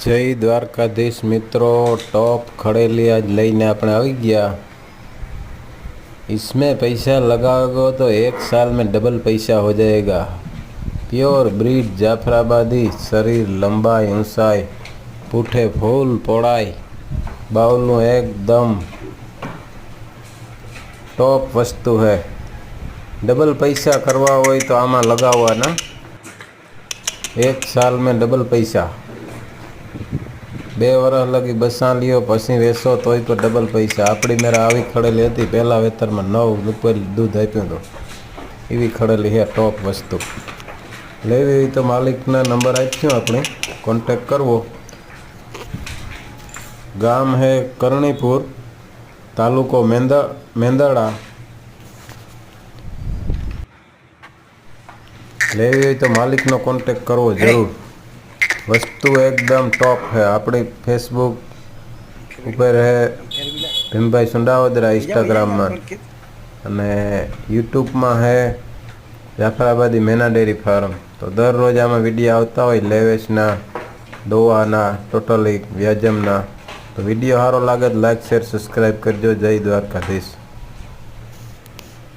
જય દ્વારકાધીશ मित्रों, टॉप खड़ेली आज लेने अपने आ गया। इसमें पैसा लगाओगे तो 1 साल में डबल पैसा हो जाएगा। प्योर ब्रीड जाफराबादी, शरीर लंबाई ऊंचाई पूठे फूल पौड़ाई बावलू एकदम टॉप वस्तु है। डबल पैसा करवा हो तो आमा लगावा ना, 1 साल में डबल पैसा। 2 वर्ष लगी बसा लियो पसी वेचो तो पर डबल पैसा। आपड़ी मेरा आवी खड़ेली थी, पहला वेतर में 9 रुपये दूध आप्યું तो एवी खड़ेली है टॉप वस्तु। लेवी हुई तो मालिक ना नंबर आप्યો अपने कॉन्टेक्ट करवो। गाम है करनीपुर, तालुको मेंदड़ा। लेवी हुई तो मालिक नो कॉन्टेक्ट करवो जरूर। वस्तु एकदम टॉप है। अपनी फेसबुक ऊपर है भीमभाई सुंडावदरा, इंस्टाग्राम में अने यूट्यूब में है जाफराबादी मेना डेरी फार्म। तो दर रोज आम विडियो आता हो लेवेचना दोवाना टोटली व्याजमना। तो विडियो सारो लागे तो लाइक शेर सब्सक्राइब करजो। जय द्वारकाधीश।